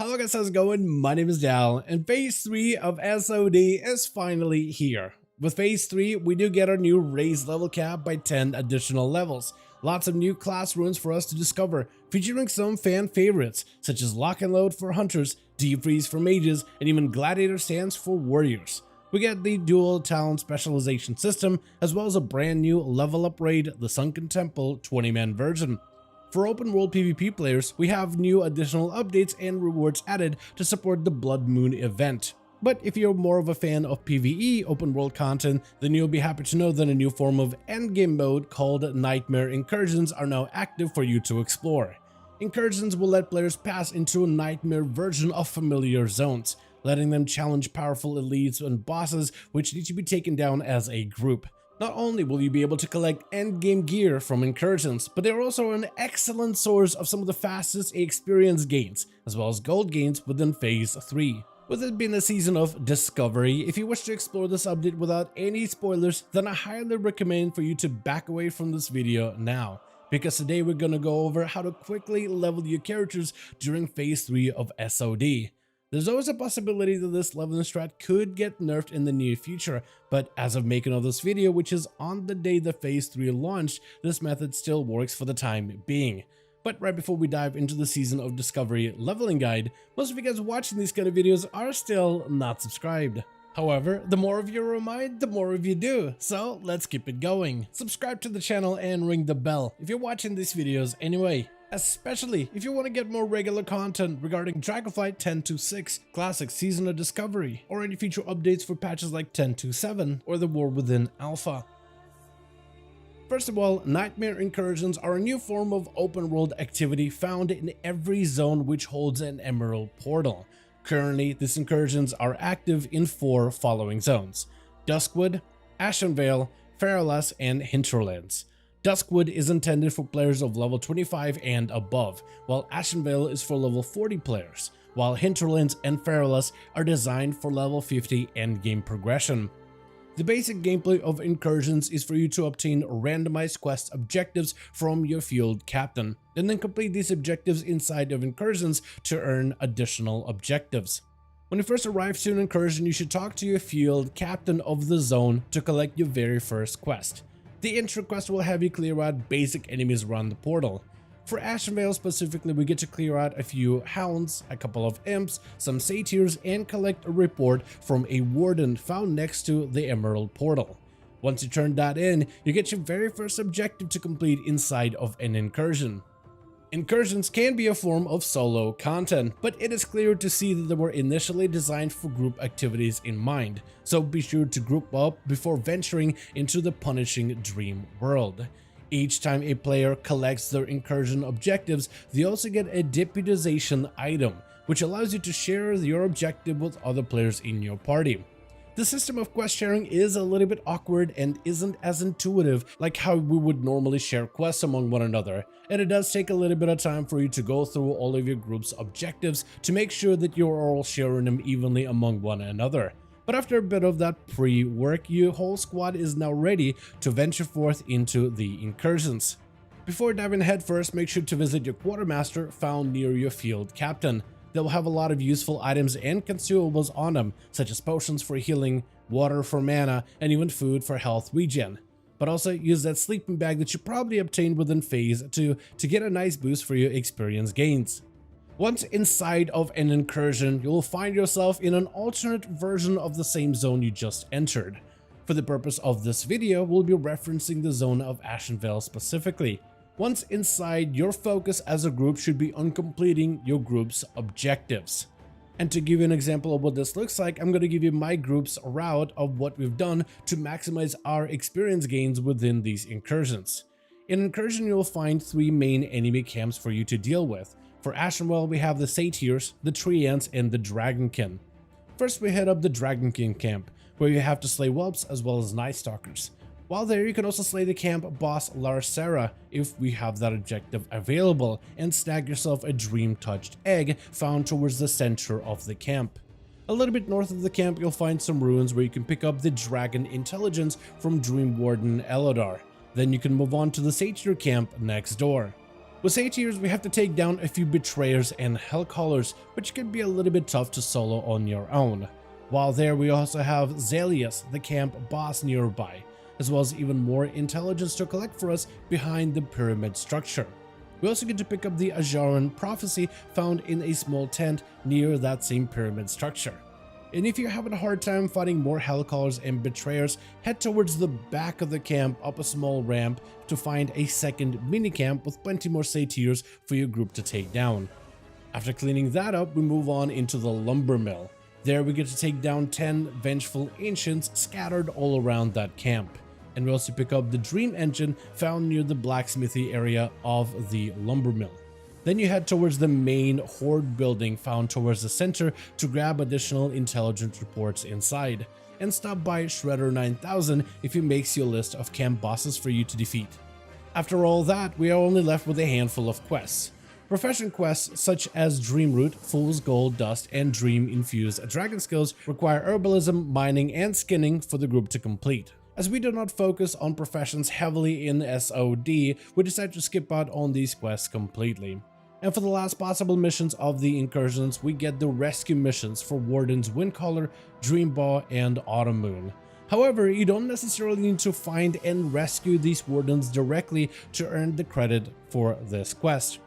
Hello guys, how's it going? My name is Dal, and Phase 3 of SOD is finally here. With Phase 3, we do get our new raised level cap by 10 additional levels. Lots of new class runes for us to discover, featuring some fan favorites, such as Lock and Load for Hunters, Deep Freeze for Mages, and even Gladiator Stance for Warriors. We get the dual talent specialization system, as well as a brand new level up raid, the Sunken Temple 20-man version. For open world PvP players, we have new additional updates and rewards added to support the Blood Moon event. But if you're more of a fan of PvE open world content, then you'll be happy to know that a new form of endgame mode called Nightmare Incursions are now active for you to explore. Incursions will let players pass into a nightmare version of familiar zones, letting them challenge powerful elites and bosses which need to be taken down as a group. Not only will you be able to collect endgame gear from Incursions, but they're also an excellent source of some of the fastest experience gains, as well as gold gains within Phase 3. With it being a season of discovery, if you wish to explore this update without any spoilers, then I highly recommend for you to back away from this video now, because today we're gonna go over how to quickly level your characters during Phase 3 of SOD. There's always a possibility that this leveling strat could get nerfed in the near future, but as of making of this video, which is on the day that Phase 3 launched, this method still works for the time being. But right before we dive into the Season of Discovery leveling guide, most of you guys watching these kind of videos are still not subscribed. However, the more of you remind, the more of you do, so let's keep it going. Subscribe to the channel and ring the bell if you're watching these videos anyway. Especially if you want to get more regular content regarding Dragonflight 10.2.6, Classic Season of Discovery, or any future updates for patches like 10.2.7 or the War Within Alpha. First of all, Nightmare Incursions are a new form of open world activity found in every zone which holds an emerald portal. Currently, these incursions are active in 4 following zones: Duskwood, Ashenvale, Feralas, and Hinterlands. Duskwood is intended for players of level 25 and above, while Ashenvale is for level 40 players, while Hinterlands and Feralas are designed for level 50 endgame progression. The basic gameplay of Incursions is for you to obtain randomized quest objectives from your field captain, and then complete these objectives inside of Incursions to earn additional objectives. When you first arrive to an Incursion, you should talk to your field captain of the zone to collect your very first quest. The intro quest will have you clear out basic enemies around the portal. For Ashenvale specifically, we get to clear out a few hounds, a couple of imps, some satyrs, and collect a report from a warden found next to the emerald portal. Once you turn that in, you get your very first objective to complete inside of an incursion. Incursions can be a form of solo content, but it is clear to see that they were initially designed for group activities in mind, so be sure to group up before venturing into the punishing dream world. Each time a player collects their incursion objectives, they also get a deputization item, which allows you to share your objective with other players in your party. The system of quest sharing is a little bit awkward and isn't as intuitive like how we would normally share quests among one another, and it does take a little bit of time for you to go through all of your group's objectives to make sure that you're all sharing them evenly among one another. But after a bit of that pre-work, your whole squad is now ready to venture forth into the incursions. Before diving headfirst, make sure to visit your quartermaster found near your field captain. They'll have a lot of useful items and consumables on them, such as potions for healing, water for mana, and even food for health regen. But also use that sleeping bag that you probably obtained within Phase 2 to get a nice boost for your experience gains. Once inside of an incursion, you'll find yourself in an alternate version of the same zone you just entered. For the purpose of this video, we'll be referencing the zone of Ashenvale specifically. Once inside, your focus as a group should be on completing your group's objectives. And to give you an example of what this looks like, I'm going to give you my group's route of what we've done to maximize our experience gains within these incursions. In Incursion, you'll find 3 main enemy camps for you to deal with. For Ashenvale, we have the Satyrs, the Tree Ants, and the Dragonkin. First, we head up the Dragonkin camp, where you have to slay whelps as well as Night Stalkers. While there, you can also slay the camp boss Larsera if we have that objective available, and snag yourself a dream-touched egg found towards the center of the camp. A little bit north of the camp, you'll find some ruins where you can pick up the Dragon Intelligence from Dream Warden Elodar. Then you can move on to the Satyr camp next door. With satyrs, we have to take down a few betrayers and hellcallers, which can be a little bit tough to solo on your own. While there, we also have Zalius, the camp boss nearby, as well as even more intelligence to collect for us behind the pyramid structure. We also get to pick up the Ajaran prophecy found in a small tent near that same pyramid structure. And if you're having a hard time fighting more hellcallers and betrayers, head towards the back of the camp up a small ramp to find a second minicamp with plenty more satyrs for your group to take down. After cleaning that up, we move on into the lumber mill. There we get to take down 10 vengeful ancients scattered all around that camp. And we also pick up the dream engine found near the blacksmithy area of the lumber mill. Then you head towards the main horde building found towards the center to grab additional intelligence reports inside, and stop by Shredder 9000 if he makes you a list of camp bosses for you to defeat. After all that, we are only left with a handful of quests. Profession quests such as Dream Root, Fool's Gold Dust, and Dream Infused Dragon Skills require herbalism, mining, and skinning for the group to complete. As we do not focus on professions heavily in SOD, we decide to skip out on these quests completely. And for the last possible missions of the Incursions, we get the rescue missions for Warden's Windcaller, Dreambaw, and Autumn Moon. However, you don't necessarily need to find and rescue these Wardens directly to earn the credit for this quest.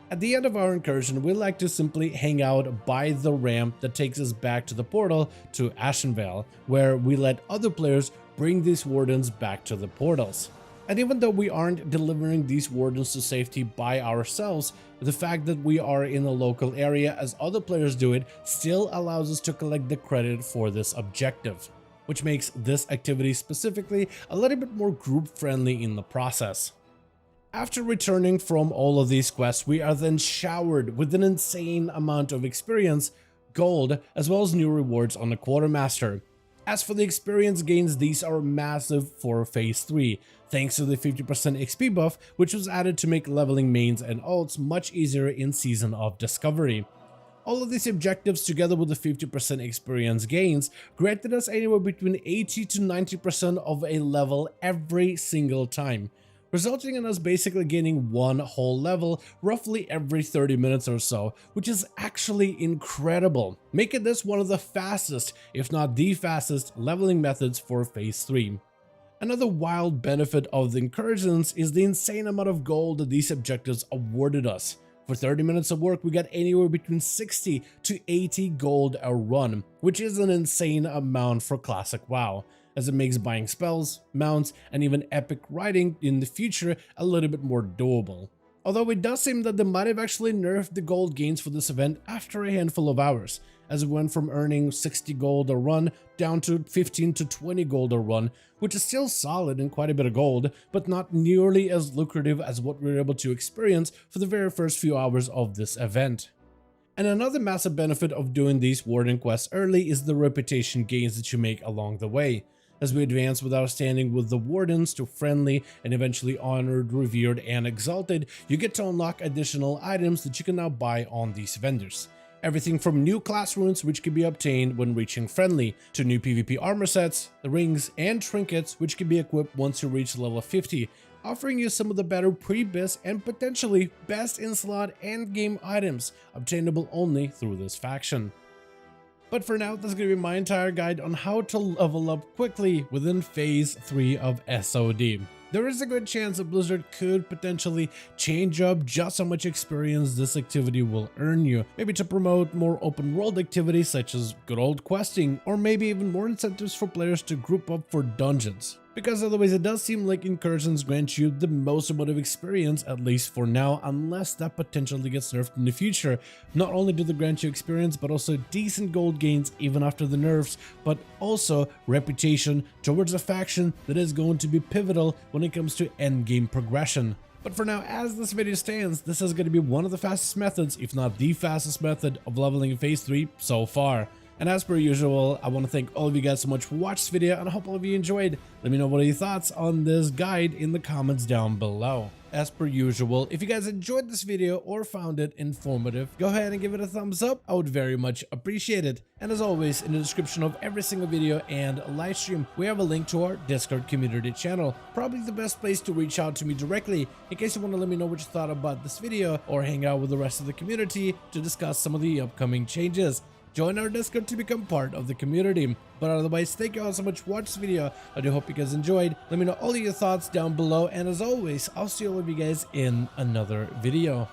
At the end of our incursion, we like to simply hang out by the ramp that takes us back to the portal to Ashenvale, where we let other players bring these Wardens back to the portals. And even though we aren't delivering these Wardens to safety by ourselves, the fact that we are in a local area as other players do it still allows us to collect the credit for this objective, which makes this activity specifically a little bit more group friendly in the process. After returning from all of these quests, we are then showered with an insane amount of experience, gold, as well as new rewards on the Quartermaster. As for the experience gains, these are massive for Phase 3, thanks to the 50% XP buff, which was added to make leveling mains and ults much easier in Season of Discovery. All of these objectives, together with the 50% experience gains, granted us anywhere between 80 to 90% of a level every single time, resulting in us basically gaining one whole level roughly every 30 minutes or so, which is actually incredible, making this one of the fastest, if not the fastest, leveling methods for Phase 3. Another wild benefit of the Incursions is the insane amount of gold that these objectives awarded us. For 30 minutes of work, we got anywhere between 60 to 80 gold a run, which is an insane amount for Classic WoW, as it makes buying spells, mounts, and even epic riding in the future a little bit more doable. Although it does seem that they might have actually nerfed the gold gains for this event after a handful of hours, as it went from earning 60 gold a run down to 15 to 20 gold a run, which is still solid and quite a bit of gold, but not nearly as lucrative as what we were able to experience for the very first few hours of this event. And another massive benefit of doing these Warden quests early is the reputation gains that you make along the way. As we advance with our standing with the Wardens to friendly and eventually honored, revered, and exalted, you get to unlock additional items that you can now buy on these vendors. Everything from new class runes, which can be obtained when reaching friendly, to new PvP armor sets, the rings, and trinkets, which can be equipped once you reach level 50, offering you some of the better pre-bis and potentially best in-slot endgame items, obtainable only through this faction. But for now, that's going to be my entire guide on how to level up quickly within Phase 3 of SOD. There is a good chance that Blizzard could potentially change up just how much experience this activity will earn you, maybe to promote more open world activities such as good old questing, or maybe even more incentives for players to group up for dungeons. Because otherwise it does seem like Incursions grant you the most amount of experience, at least for now, unless that potentially gets nerfed in the future. Not only do they grant you experience, but also decent gold gains even after the nerfs, but also reputation towards a faction that is going to be pivotal when it comes to endgame progression. But for now, as this video stands, this is going to be one of the fastest methods, if not the fastest method of leveling in Phase 3 so far. And as per usual, I want to thank all of you guys so much for watching this video, and I hope all of you enjoyed. Let me know what are your thoughts on this guide in the comments down below. as per usual, if you guys enjoyed this video or found it informative, go ahead and give it a thumbs up. I would very much appreciate it. And as always, in the description of every single video and live stream, we have a link to our Discord community channel. Probably the best place to reach out to me directly in case you want to let me know what you thought about this video or hang out with the rest of the community to discuss some of the upcoming changes. Join our Discord to become part of the community. But otherwise, thank you all so much for watching this video. I do hope you guys enjoyed. Let me know all of your thoughts down below. And as always, I'll see all of you guys in another video.